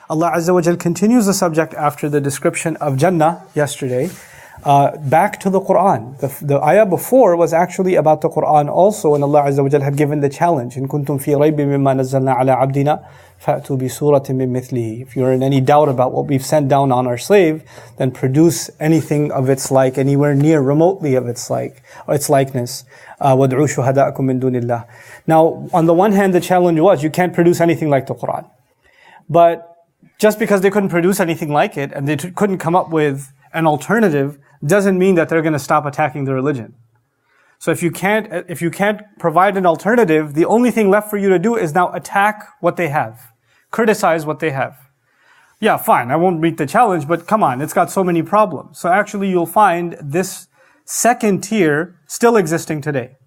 Allah Azza wa Jal continues the subject after the description of Jannah yesterday, back to the Quran. The ayah before was actually about the Quran also, and Allah Azza wa Jal had given the challenge, إِن كُنتُم فِي رَيْبٍ مِّمَّا نَزَّلْنَا عَلَىٰ عَبْدِنَا فَأْتُوا بِسُورَةٍ مِّن مِثْلِهِ. If you're in any doubt about what we've sent down on our slave, then produce anything of its like, anywhere near remotely of its like, or its likeness. وَادْعُوا شُهَدَاءَكُم مِّن دُونِ اللَّهِ. Now, on the one hand, the challenge was, you can't produce anything like the Quran. But just because they couldn't produce anything like it, and they couldn't come up with an alternative, doesn't mean that they're going to stop attacking the religion. So if you can't provide an alternative, the only thing left for you to do is now attack what they have. Criticize what they have. Yeah, fine, I won't meet the challenge, but come on, it's got so many problems. So actually you'll find this second tier still existing today.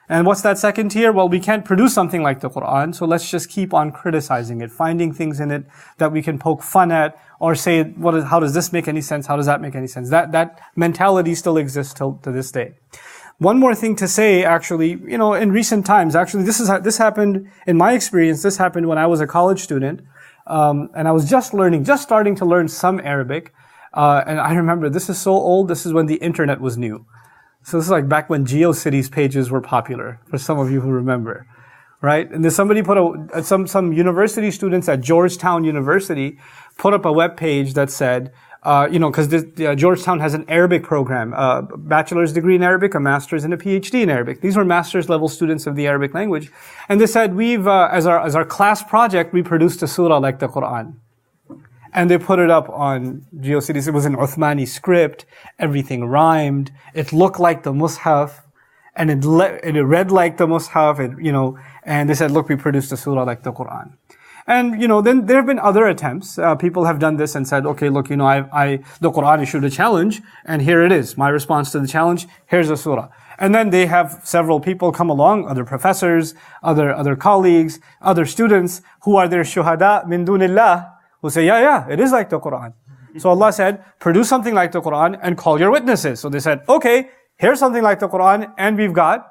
And what's that second tier? Well, we can't produce something like the Quran, so let's just keep on criticizing it, finding things in it that we can poke fun at, or say, how does this make any sense? How does that make any sense? That mentality still exists to this day. One more thing to say, actually, in recent times, actually, this happened, in my experience, this happened when I was a college student, and I was just starting to learn some Arabic, and I remember, this is so old, this is when the internet was new. So this is like back when GeoCities pages were popular, for some of you who remember, right? And then somebody some university students at Georgetown University put up a web page that said, because Georgetown has an Arabic program, a bachelor's degree in Arabic, a master's, and a PhD in Arabic. These were master's level students of the Arabic language. And they said, we've, as our class project, we produced a surah like the Quran. And they put it up on GeoCities. It was an Uthmani script. Everything rhymed. It looked like the Mus'haf. And it read like the Mus'haf. And they said, look, we produced a surah like the Quran. And, then there have been other attempts. People have done this and said, okay, look, the Quran issued a challenge. And here it is. My response to the challenge. Here's a surah. And then they have several people come along, other professors, other colleagues, other students, who are their shuhada min dunillah, who say, yeah, it is like the Quran. So Allah said, produce something like the Quran and call your witnesses. So they said, okay, here's something like the Quran and we've got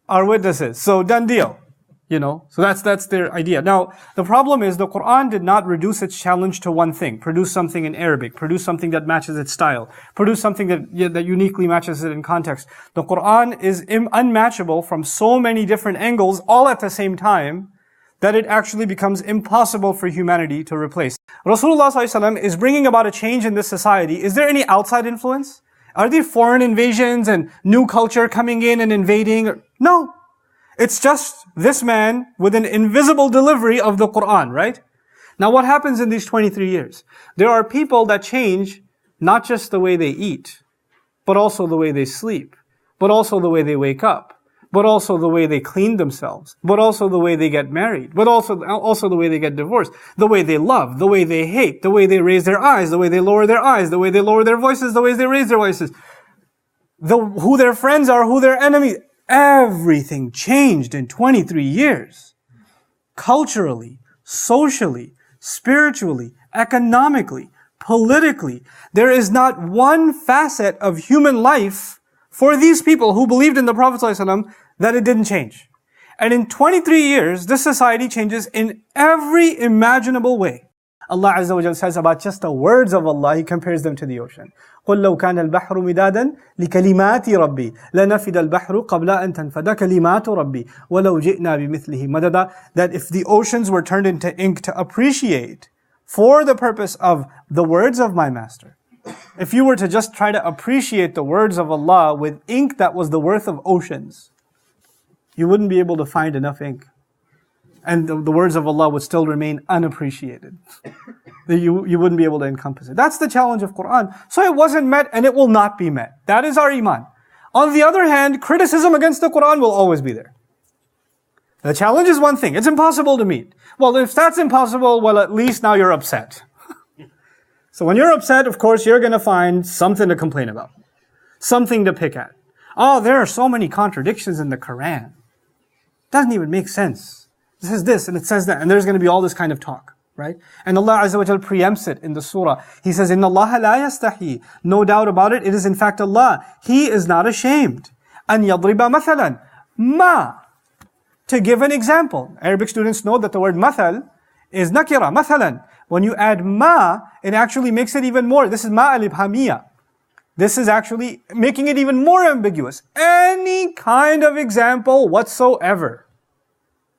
our witnesses. So done deal. So that's their idea. Now, the problem is the Quran did not reduce its challenge to one thing. Produce something in Arabic. Produce something that matches its style. Produce something that uniquely matches it in context. The Quran is unmatchable from so many different angles all at the same time that it actually becomes impossible for humanity to replace. Rasulullah ﷺ is bringing about a change in this society. Is there any outside influence? Are there foreign invasions and new culture coming in and invading? No. It's just this man with an invisible delivery of the Quran, right? Now what happens in these 23 years? There are people that change not just the way they eat, but also the way they sleep, but also the way they wake up, but also the way they clean themselves, but also the way they get married, but also the way they get divorced, the way they love, the way they hate, the way they raise their eyes, the way they lower their eyes, the way they lower their voices, the way they raise their voices, who their friends are, who their enemies. Everything changed in 23 years. Culturally, socially, spiritually, economically, politically. There is not one facet of human life for these people who believed in the Prophet ﷺ that it didn't change. And in 23 years, this society changes in every imaginable way. Allah Azza wa Jalla says about just the words of Allah, He compares them to the ocean. قُلْ لَوْ كَانَ الْبَحْرُ مِدَادًا لِكَلِمَاتِ رَبِّي لَنَفِدَ الْبَحْرُ قَبْلَ أَن تَنْفَدَ كَلِمَاتُ رَبِّي وَلَوْ جِئْنَا بِمِثْلِهِ مَدَدًا. That if the oceans were turned into ink to appreciate for the purpose of the words of my master, if you were to just try to appreciate the words of Allah with ink that was the worth of oceans, you wouldn't be able to find enough ink. And the words of Allah would still remain unappreciated. You wouldn't be able to encompass it. That's the challenge of Quran. So it wasn't met and it will not be met. That is our iman. On the other hand, criticism against the Quran will always be there. The challenge is one thing. It's impossible to meet. Well, if that's impossible, well, at least now you're upset. So when you're upset, of course, you're going to find something to complain about. Something to pick at. Oh, there are so many contradictions in the Quran. Doesn't even make sense. It says this and it says that. And there's going to be all this kind of talk. Right? And Allah Azza wa Jal preempts it in the surah. He says, إِنَّ اللَّهَ لَا يَسْتَحِي. No doubt about it, it is in fact Allah. He is not ashamed. أَنْ يَضْرِبَ مَثَلًا. Ma. To give an example. Arabic students know that the word mathal is nakira. مثلا, when you add ma, it actually makes it even more. This is ma al-ibhamiyya. This is actually making it even more ambiguous. Any kind of example whatsoever.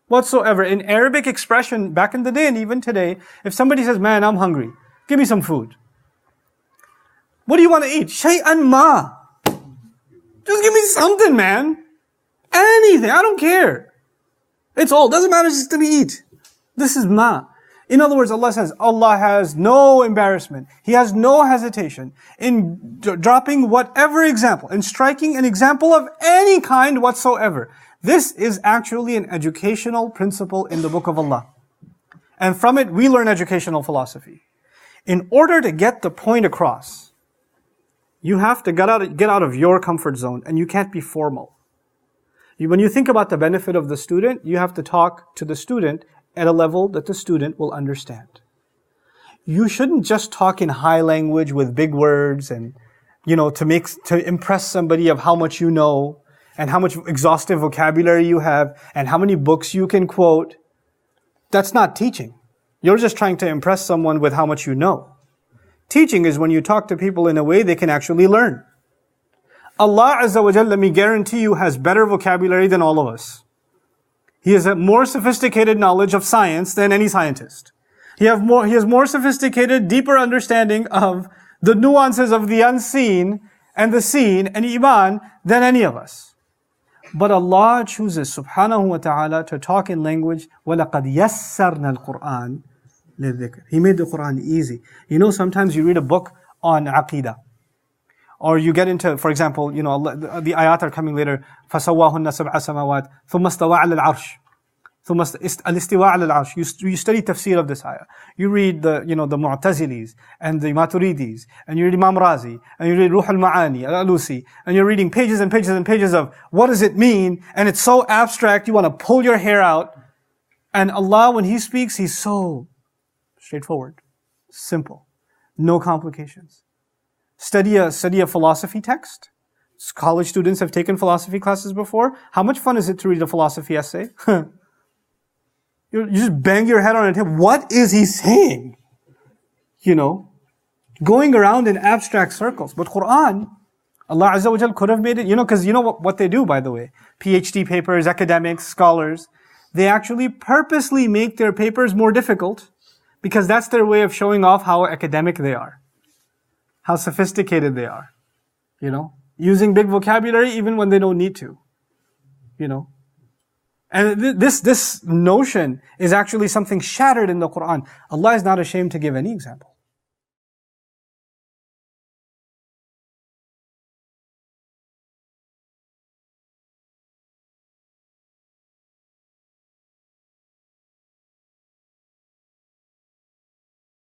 Whatsoever. In Arabic expression, back in the day and even today, if somebody says, man, I'm hungry, give me some food. What do you want to eat? Shay'an ma. Just give me something, man. Anything, I don't care. It's all, doesn't matter, just let me eat. This is ma. In other words, Allah says, Allah has no embarrassment. He has no hesitation in dropping whatever example, in striking an example of any kind whatsoever. This is actually an educational principle in the Book of Allah. And from it, we learn educational philosophy. In order to get the point across, you have to get out of your comfort zone, and you can't be formal. When you think about the benefit of the student, you have to talk to the student at a level that the student will understand. You shouldn't just talk in high language with big words and, to impress somebody of how much you know and how much exhaustive vocabulary you have and how many books you can quote. That's not teaching. You're just trying to impress someone with how much you know. Teaching is when you talk to people in a way they can actually learn. Allah Azza wa Jalla, let me guarantee you, has better vocabulary than all of us. He has a more sophisticated knowledge of science than any scientist. He has more sophisticated, deeper understanding of the nuances of the unseen and the seen and Iman than any of us. But Allah chooses, subhanahu wa ta'ala, to talk in language, وَلَقَدْ يَسَّرْنَا الْقُرْآنِ لِلذِّكْرِ. He made the Qur'an easy. Sometimes you read a book on aqidah. Or you get into, for example, the ayat are coming later. فَسَوَّاهُنَّ سَبْعَ سَمَوَاتٍ ثُمَّ اسْتَوَى عَلَى الْعَرْشِ الاستواء على العرش. You study tafsir of this ayah. You read the Mu'tazilis and the Maturidis, and you read Imam Razi, and you read Ruh al-Ma'ani, al-Alusi, and you're reading pages and pages and pages of what does it mean, and it's so abstract, you want to pull your hair out. And Allah, when He speaks, He's so straightforward, simple, no complications. Study a philosophy text. College students have taken philosophy classes before. How much fun is it to read a philosophy essay? You just bang your head on a table. What is he saying? Going around in abstract circles. But Quran, Allah Azza wa Jal could have made it, because what they do, by the way. PhD papers, academics, scholars, they actually purposely make their papers more difficult because that's their way of showing off how academic they are. How sophisticated they are, using big vocabulary even when they don't need to, And this notion is actually something shattered in the Quran. Allah is not ashamed to give any example.